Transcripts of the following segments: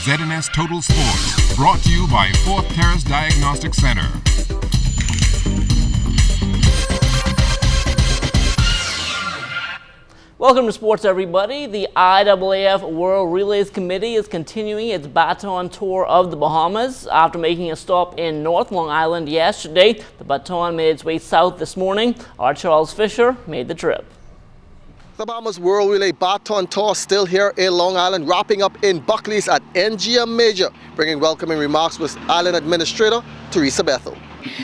ZNS Total Sports, brought to you by Fourth Terrace Diagnostic Center. Welcome to sports, everybody. The IAAF World Relays Committee is continuing its baton tour of the Bahamas. After making a stop in North Long Island yesterday, the baton made its way south this morning. Our Charles Fisher made the trip. The Bahamas World Relay Baton Tour still here in Long Island, wrapping up in Buckley's at NGM Major, bringing welcoming remarks with Island Administrator Teresa Bethel.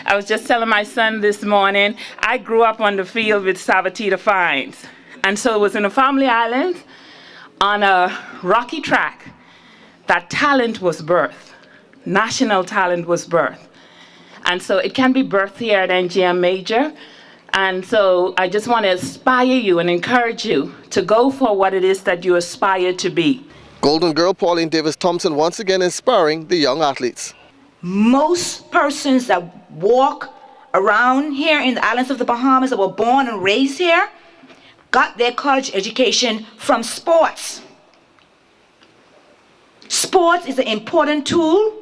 I was just telling my son this morning, I grew up on the field with Sabatita Fines. And so it was in a family island on a rocky track that talent was birthed. National talent was birthed. And so it can be birthed here at NGM Major. And so I just want to inspire you and encourage you to go for what it is that you aspire to be. Golden Girl Pauline Davis-Thompson once again inspiring the young athletes. Most persons that walk around here in the islands of the Bahamas that were born and raised here got their college education from sports. Sports is an important tool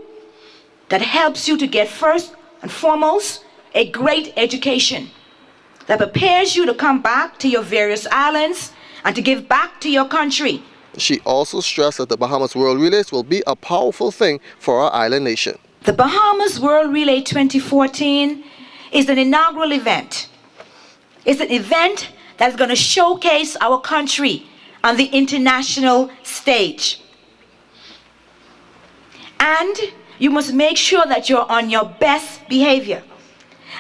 that helps you to get first and foremost a great education that prepares you to come back to your various islands and to give back to your country. She also stressed that the Bahamas World Relays will be a powerful thing for our island nation. The Bahamas World Relay 2014 is an inaugural event. It's an event that is going to showcase our country on the international stage. And you must make sure that you're on your best behavior.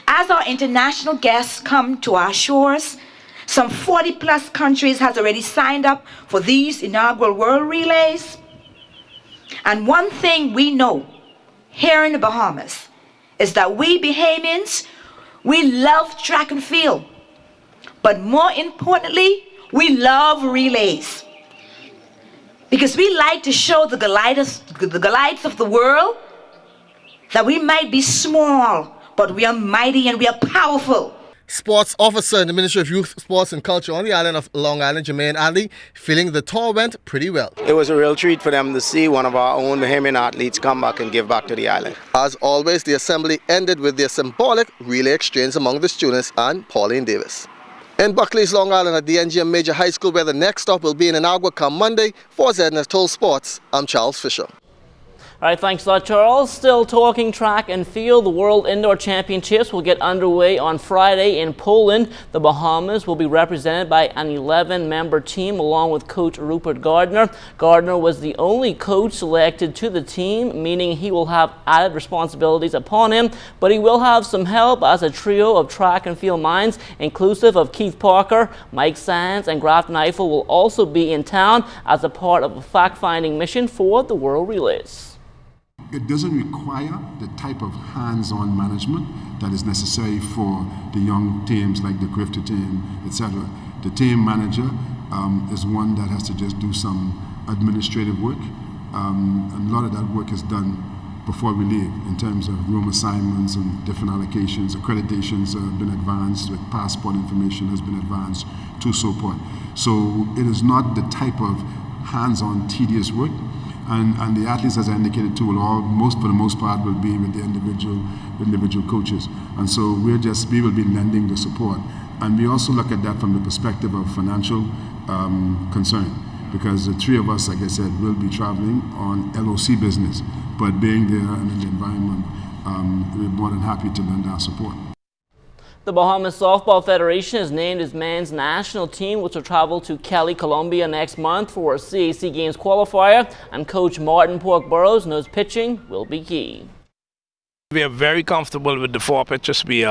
As our international guests come to our shores, some 40+ countries has already signed up for these inaugural World Relays. And one thing we know here in the Bahamas is that we Bahamians, we love track and field. But more importantly, we love relays. Because we like to show the Goliaths of the world that we might be small, but we are mighty and we are powerful. Sports officer in the Ministry of Youth, Sports and Culture on the island of Long Island, Jermaine Adley, feeling the tour went pretty well. It was a real treat for them to see one of our own Bahamian athletes come back and give back to the island. As always, the assembly ended with their symbolic relay exchange among the students and Pauline Davis. In Buckley's Long Island at the NGM Major High School, where the next stop will be in Inagua come Monday, for ZNS Total Sports, I'm Charles Fisher. All right, thanks a lot, Charles. Still talking track and field, the World Indoor Championships will get underway on Friday in Poland. The Bahamas will be represented by an 11-member team along with coach Rupert Gardner. Gardner was the only coach selected to the team, meaning he will have added responsibilities upon him, but he will have some help as a trio of track and field minds, inclusive of Keith Parker, Mike Sands, and Grafton Eiffel will also be in town as a part of a fact-finding mission for the World Relays. It doesn't require the type of hands-on management that is necessary for the young teams like the Grifter team, etc. The team manager is one that has to just do some administrative work. And a lot of that work is done before we leave in terms of room assignments and different allocations. Accreditations have been advanced, with passport information has been advanced to support. So it is not the type of hands-on tedious work. And the athletes, as I indicated too, for the most part, will be with the individual coaches. And so we will be lending the support. And we also look at that from the perspective of financial concern, because the three of us, like I said, will be traveling on LOC business. But being there and in the environment, we're more than happy to lend our support. The Bahamas Softball Federation has named its men's national team, which will travel to Cali, Colombia next month for a CAC Games qualifier, and coach Martin Pork-Burrows knows pitching will be key. We are very comfortable with the 4 pitchers we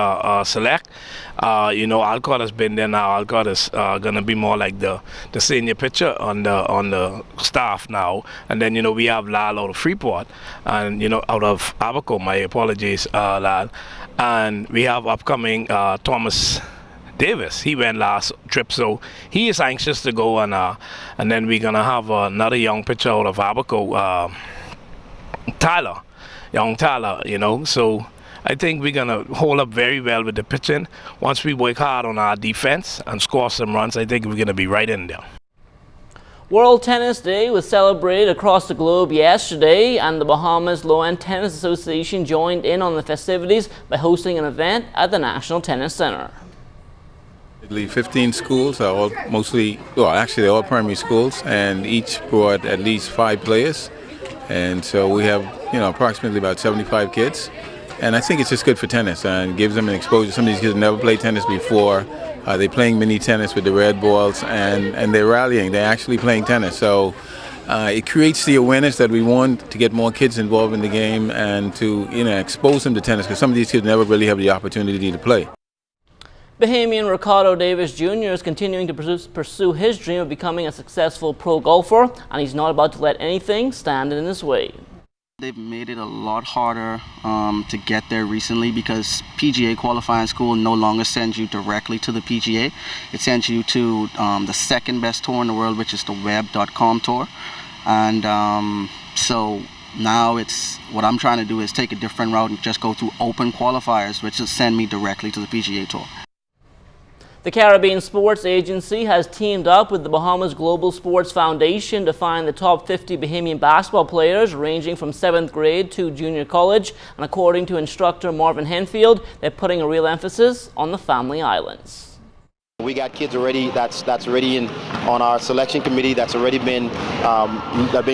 select. Alcott has been there now. Alcott is going to be more like the senior pitcher on the staff now. And then, we have Lal out of Freeport and, out of Abaco. My apologies, Lal. And we have upcoming Thomas Davis. He went last trip, so he is anxious to go. And then we're going to have another young pitcher out of Abaco, young Tyler, so I think we're going to hold up very well with the pitching. Once we work hard on our defense and score some runs, I think we're going to be right in there. World Tennis Day was celebrated across the globe yesterday, and the Bahamas Low-End Tennis Association joined in on the festivities by hosting an event at the National Tennis Center. 15 schools are all mostly, well, actually they're all primary schools, and each brought at least 5 players. And so we have, approximately about 75 kids. And I think it's just good for tennis and gives them an exposure. Some of these kids never played tennis before. They're playing mini tennis with the red balls, and they're rallying. They're actually playing tennis. So it creates the awareness that we want to get more kids involved in the game and to expose them to tennis, because some of these kids never really have the opportunity to play. Bahamian Ricardo Davis Jr. is continuing to pursue his dream of becoming a successful pro golfer, and he's not about to let anything stand in his way. They've made it a lot harder to get there recently, because PGA qualifying school no longer sends you directly to the PGA. It sends you to the second best tour in the world, which is the web.com tour. And so now what I'm trying to do is take a different route and just go through open qualifiers, which will send me directly to the PGA tour. The Caribbean Sports Agency has teamed up with the Bahamas Global Sports Foundation to find the top 50 Bahamian basketball players ranging from 7th grade to junior college. And according to instructor Marvin Henfield, they're putting a real emphasis on the Family Islands. We got kids already that's already on our selection committee that's already been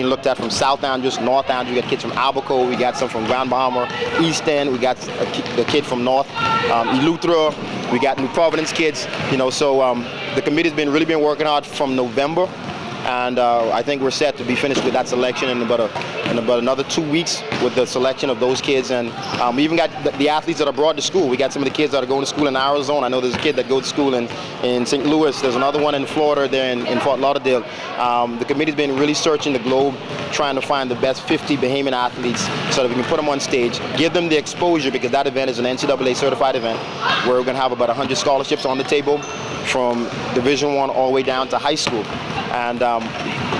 looked at from South End, just North End. We got kids from Albuquerque, we got some from Grand Bahama, East End, we got the kid from North Eleuthera, we got New Providence kids, so the committee's really been working hard from November, and I think we're set to be finished with that selection in about another 2 weeks with the selection of those kids. And we even got the athletes that are brought to school. We got some of the kids that are going to school in Arizona. I know there's a kid that goes to school in St. Louis. There's another one in Florida there in Fort Lauderdale. The committee's been really searching the globe, trying to find the best 50 Bahamian athletes so that we can put them on stage, give them the exposure, because that event is an NCAA certified event where we're going to have about 100 scholarships on the table from Division I all the way down to high school. And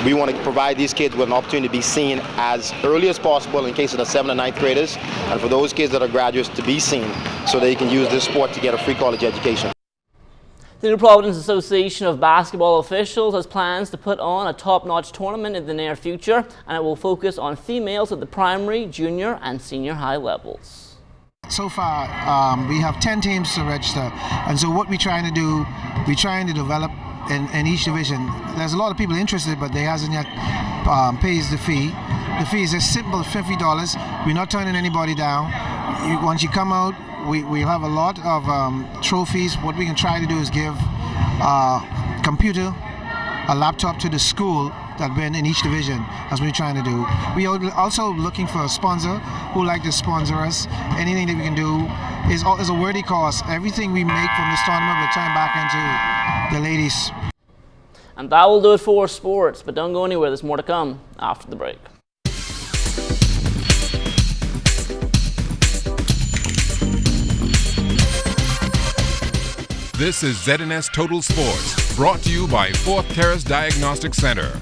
we want to provide these kids with an opportunity to be seen as early as possible in case of the 7th and 9th graders, and for those kids that are graduates to be seen so they can use this sport to get a free college education. The New Providence Association of Basketball Officials has plans to put on a top-notch tournament in the near future, and it will focus on females at the primary, junior, and senior high levels. So far, we have 10 teams to register, and so what we're trying to do, we're trying to develop in each division. There's a lot of people interested, but they hasn't yet pays the fee. The fee is as simple as $50. We're not turning anybody down. Once you come out, we have a lot of trophies. What we can try to do is give a computer, a laptop to the school that been in each division, as we're trying to do. We are also looking for a sponsor who like to sponsor us. Anything that we can do is a worthy cause. Everything we make from this tournament will turn back into the ladies. And that will do it for sports, but don't go anywhere. There's more to come after the break. This is ZNS Total Sports, brought to you by 4th Terrace Diagnostic Center.